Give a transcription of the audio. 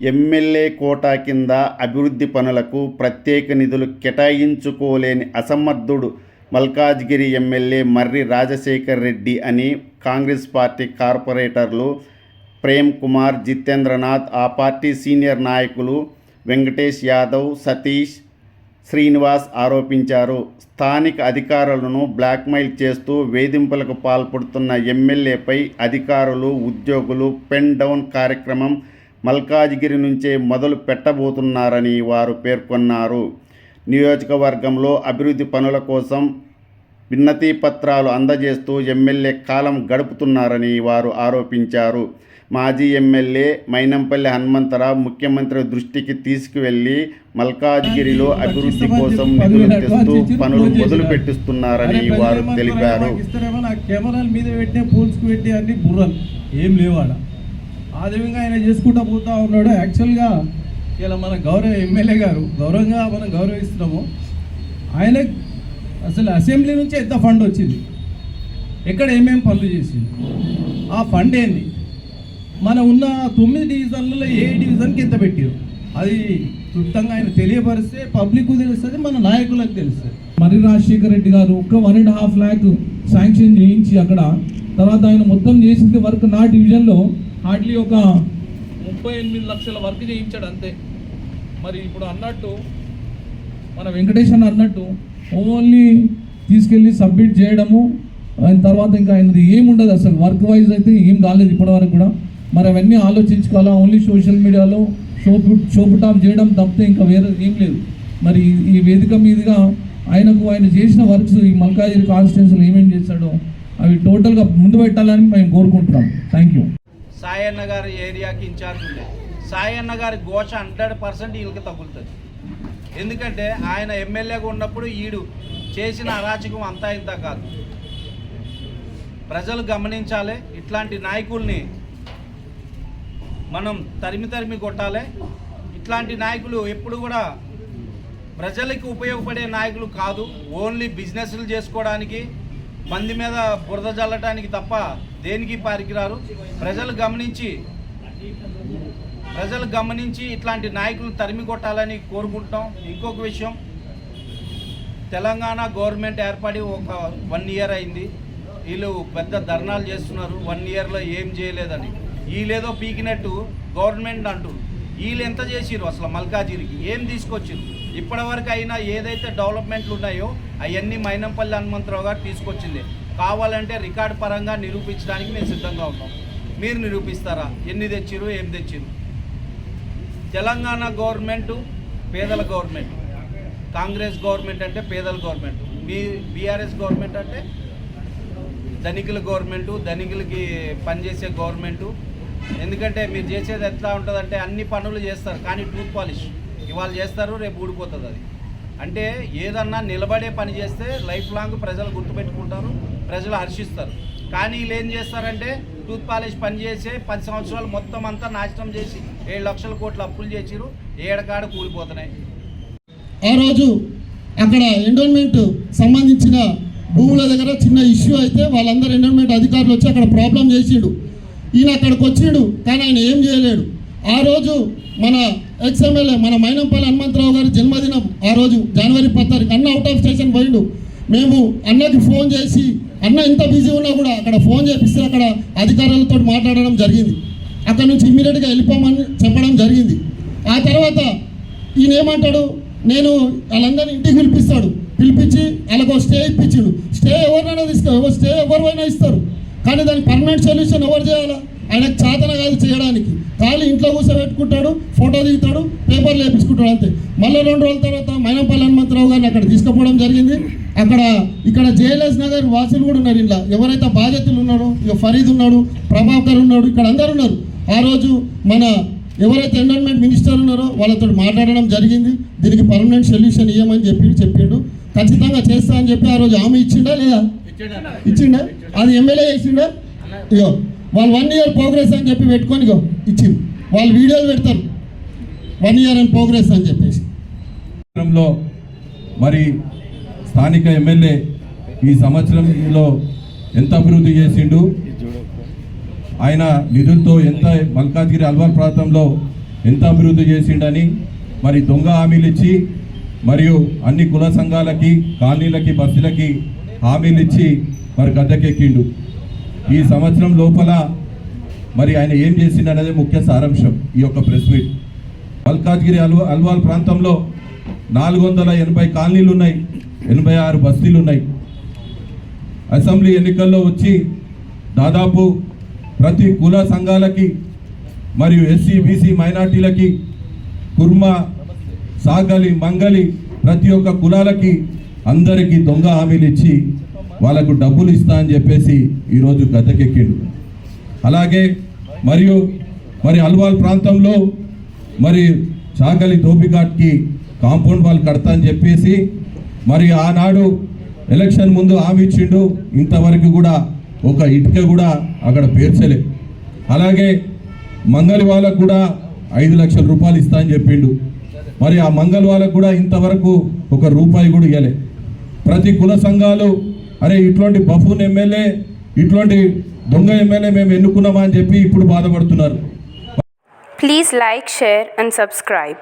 MLA quota కింద అభివృద్ధి పనులకు ప్రత్యేక నిధులు కేటాయించుకోలేని అసమర్థుడు మల్కాజ్గిరి ఎమ్మెల్యే మర్రి రాజశేఖర్ రెడ్డి అని కాంగ్రెస్ పార్టీ కార్పొరేటర్లు ప్రేమ్ కుమార్, జితేంద్రనాథ్, ఆ పార్టీ సీనియర్ నాయకులు వెంకటేష్ యాదవ్, సతీష్, శ్రీనివాస్ ఆరోపించారు. స్థానిక అధికారులను బ్లాక్మెయిల్ చేస్తూ వేధింపులకు పాల్పడుతున్న ఎమ్మెల్యేపై అధికారులు, ఉద్యోగులు పెన్ డౌన్ కార్యక్రమం మల్కాజ్గిరి నుంచే మొదలు పెట్టబోతున్నారని వారు పేర్కొన్నారు. నియోజకవర్గంలో అభివృద్ధి పనుల కోసం వినతి పత్రాలు అందజేస్తూ ఎమ్మెల్యే కాలం గడుపుతున్నారని వారు ఆరోపించారు. మాజీ ఎమ్మెల్యే మైనంపల్లి హనుమంతరావు ముఖ్యమంత్రి దృష్టికి తీసుకువెళ్లి మల్కాజ్గిరిలో అభివృద్ధి కోసం నిధులు తెస్తూ పనులు మొదలు పెట్టిస్తున్నారని వారు తెలిపారు. కెమెరాల మీద పెట్టే పోల్స్కి పెట్టే అన్ని బుర్రలు ఏం లేవాడ ఆ విధంగా ఆయన చేసుకుంటూ పోతా ఉన్నాడు. యాక్చువల్గా ఇలా మన గౌరవ ఎమ్మెల్యే గారు గౌరవంగా మనం గౌరవిస్తున్నాము. ఆయన అసలు అసెంబ్లీ నుంచి ఎంత ఫండ్ వచ్చింది, ఎక్కడ ఏమేమి పనులు చేసింది, ఆ ఫండ్ ఏంది, మన ఉన్న 9 డివిజన్లలో ఏ డివిజన్కి ఎంత పెట్టారు, అది క్లుప్తంగా ఆయన తెలియపరిస్తే పబ్లిక్ తెలుస్తుంది, మన నాయకులకు తెలుస్తుంది. మర్రి రాజశేఖర్ రెడ్డి గారు ఒక్క 1.5 lakh శాంక్షన్ చేయించి అక్కడ తర్వాత ఆయన మొత్తం చేసింది వర్క్ నా డివిజన్లో హార్డ్లీ ఒక 38 లక్షల వర్క్ చేయించాడు అంతే. మరి ఇప్పుడు అన్నట్టు మన వెంకటేష్ అన్న అన్నట్టు ఓన్లీ తీసుకెళ్ళి సబ్మిట్ చేయడము, ఆయన తర్వాత ఇంకా ఆయనది ఏముండదు అసలు వర్క్ వైజ్ అయితే ఏం కాలేదు ఇప్పటివరకు కూడా. మరి అవన్నీ ఆలోచించుకోవాలా, ఓన్లీ సోషల్ మీడియాలో షోపుట్ ఆఫ్ చేయడం తప్పితే ఇంకా వేరే ఏం లేదు. మరి ఈ వేదిక మీదుగా ఆయన చేసిన వర్క్స్ ఈ మల్కాజ్గిరి కాన్స్టిట్యున్సీలో ఏమేమి చేశాడో అవి టోటల్గా ముందు పెట్టాలని మేము కోరుకుంటున్నాం. Thank you. సాయన్న గారి ఏరియాకి ఇన్ఛార్జ్ ఉండే సాయన్న గారి ఘోష 100% వీళ్ళకి తగులుతుంది. ఎందుకంటే ఆయన ఎమ్మెల్యేగా ఉన్నప్పుడు ఈడు చేసిన అరాచకం అంతా ఇంత కాదు. ప్రజలు గమనించాలి, ఇట్లాంటి నాయకుల్ని మనం తరిమి కొట్టాలి. ఇట్లాంటి నాయకులు ఎప్పుడు కూడా ప్రజలకు ఉపయోగపడే నాయకులు కాదు, ఓన్లీ బిజినెస్లు చేసుకోవడానికి, మంది మీద బురద జల్లటానికి తప్ప దేనికి పనికిరారు. ప్రజలు గమనించి ఇట్లాంటి నాయకులను తరిమి కొట్టాలని కోరుకుంటాం. ఇంకొక విషయం, తెలంగాణ గవర్నమెంట్ ఏర్పడి ఒక 1 year అయింది. వీళ్ళు పెద్ద ధర్నాలు చేస్తున్నారు 1 yearలో ఏం చేయలేదని. వీళ్ళేదో పీకినట్టు గవర్నమెంట్ అంటారు. వీళ్ళు ఎంత చేసిరు అసలు మల్కాజ్గిరికి ఏం తీసుకొచ్చిరు? ఇప్పటివరకు అయినా ఏదైతే డెవలప్మెంట్లు ఉన్నాయో అవన్నీ మైనంపల్లి హనుమంతరావు గారు తీసుకొచ్చింది. కావాలంటే రికార్డు పరంగా నిరూపించడానికి మేము సిద్ధంగా ఉన్నాం. మీరు నిరూపిస్తారా ఎన్ని తెచ్చిరు, ఏం తెచ్చిరు? తెలంగాణ గవర్నమెంట్ పేదల గవర్నమెంట్, కాంగ్రెస్ గవర్నమెంట్ అంటే పేదల గవర్నమెంట్, బీఆర్ఎస్ గవర్నమెంట్ అంటే ధనికుల గవర్నమెంటు, ధనికులకి పనిచేసే గవర్నమెంటు. ఎందుకంటే మీరు చేసేది ఎట్లా ఉంటుందంటే అన్ని పనులు చేస్తారు కానీ టూత్ పాలిష్ ఇవాళ చేస్తారు, రేపు ఊడిపోతుంది. అది అంటే ఏదన్నా నిలబడే పని చేస్తే లైఫ్ లాంగ్ ప్రజలు గుర్తుపెట్టుకుంటారు, ప్రజలు హర్షిస్తారు. కానీ వీళ్ళు ఏం చేస్తారంటే టూత్ పాలిష్ పని చేసే 10 సంవత్సరాలు మొత్తం అంతా నాశనం చేసి 7 లక్షల కోట్ల అప్పులు చేసిరు, ఏడకాడ కూలిపోతున్నాయి. ఆ రోజు అక్కడ ఎండోన్మెంట్ సంబంధించిన భూముల దగ్గర చిన్న ఇష్యూ అయితే వాళ్ళందరూ ఎండోన్మెంట్ అధికారులు వచ్చి అక్కడ ప్రాబ్లం చేసిండు. ఈయన అక్కడికి వచ్చిండు కానీ ఆయన ఏం చేయలేడు. ఆ రోజు మన ఎక్స్ఎమ్మెల్యే మన మైనంపల్లి హనుమంతరావు గారి జన్మదినం, ఆ రోజు January 10 అన్న అవుట్ ఆఫ్ స్టేషన్ పోయిండు. మేము అన్నకి ఫోన్ చేసి అన్న ఇంత బిజీ ఉన్నా కూడా అక్కడ ఫోన్ చేపిస్తే అక్కడ అధికారులతో మాట్లాడడం జరిగింది. అక్కడ నుంచి ఇమ్మీడియట్గా వెళ్ళిపోమని చెప్పడం జరిగింది. ఆ తర్వాత ఈయన ఏమంటాడు, నేను వాళ్ళందరినీ ఇంటికి పిలిపించి వాళ్ళకు స్టే ఇప్పించాడు. స్టే ఎవరినైనా స్టే ఎవరైనా ఇస్తారు కానీ దానికి పర్మనెంట్ సొల్యూషన్ ఎవరు చేయాలా? ఆయనకు చేతన కాదు చేయడానికి. ఖాళీ ఇంట్లో కూర్చోబెట్టుకుంటాడు, ఫోటో దిగుతాడు, పేపర్లు వేయించుకుంటాడు అంతే. మళ్ళీ 2 రోజుల తర్వాత మైనంపల్లి హనుమంతరావు గారిని అక్కడ తీసుకుపోవడం జరిగింది. ఇక్కడ JLS నగర్ వాసులు కూడా ఉన్నారు. ఇలా ఎవరైతే బాధ్యతలు ఉన్నారో, ఇక ఫరీద్ ఉన్నాడు, ప్రభాకర్ ఉన్నాడు, ఇక్కడ అందరు ఉన్నారు. ఆ రోజు మన ఎవరైతే ఎండోన్మెంట్ మినిస్టర్ ఉన్నారో వాళ్ళతో మాట్లాడడం జరిగింది. దీనికి పర్మనెంట్ సొల్యూషన్ ఇవ్వమని చెప్పిండు. ఖచ్చితంగా చేస్తా అని చెప్పి ఆ రోజు హామీ ఇచ్చిండా లేదా? ఇచ్చిండా? అది ఎమ్మెల్యే చేసిండా? ఇగో వాళ్ళు 1 year ప్రోగ్రెస్ అని చెప్పి పెట్టుకొని ఇగో ఇచ్చింది. వాళ్ళు వీడియోలు పెడతారు 1 year అండ్ ప్రోగ్రెస్ అని చెప్పేసి. మరి స్థానిక ఎమ్మెల్యే ఈ సంవత్సరంలో ఎంత అభివృద్ధి చేసిండు, ఆయన నిధులతో ఎంత మల్కాజ్గిరి అల్వాల్ ప్రాంతంలో ఎంత అభివృద్ధి చేసిండని మరి దొంగ హామీలు ఇచ్చి మరియు అన్ని కుల సంఘాలకి కాలనీలకి బస్సులకి హామీలు ఇచ్చి మరి గద్దెకెక్కిండు. ఈ సంవత్సరం లోపల మరి ఆయన ఏం చేసిండు అనేది ముఖ్య సారాంశం ఈ యొక్క ప్రెస్ మీట్. మల్కాజ్గిరి అల్వాల్ ప్రాంతంలో 480 కాలనీలు ఉన్నాయి, 86 బస్తీలు ఉన్నాయి. అసెంబ్లీ ఎన్నికల్లో వచ్చి దాదాపు ప్రతి కుల సంఘాలకి మరియు ఎస్సీ బీసీ మైనార్టీలకి కుర్మా సాగలి మంగలి ప్రతి ఒక్క కులాలకి అందరికీ దొంగ హామీలు ఇచ్చి వాళ్ళకు డబ్బులు ఇస్తా అని చెప్పేసి ఈరోజు గద్దెకెక్కిండు. అలాగే మరి అల్వాల్ ప్రాంతంలో మరి చాకలి ధోబిఘాట్కి కాంపౌండ్ వాల్ కడతా అని చెప్పేసి మరి ఆనాడు ఎలక్షన్ ముందు హామీ ఇచ్చిండు. ఇంతవరకు కూడా ఒక ఇటుక కూడా అక్కడ పేర్చలే. అలాగే మంగళ వాళ్ళకు కూడా 5 లక్షల రూపాయలు ఇస్తా అని చెప్పిండు. మరి ఆ మంగళ వాళ్ళకు కూడా ఇంతవరకు ₹1 కూడా ఇవ్వలే. ప్రతి కుల సంఘాలు అరే ఇట్లాంటి బఫూన్ ఎమ్మెల్యే, ఇట్లాంటి దొంగ ఎమ్మెల్యే మేము ఎన్నుకున్నామా అని చెప్పి ఇప్పుడు బాధపడుతున్నారు. Please like, share and subscribe.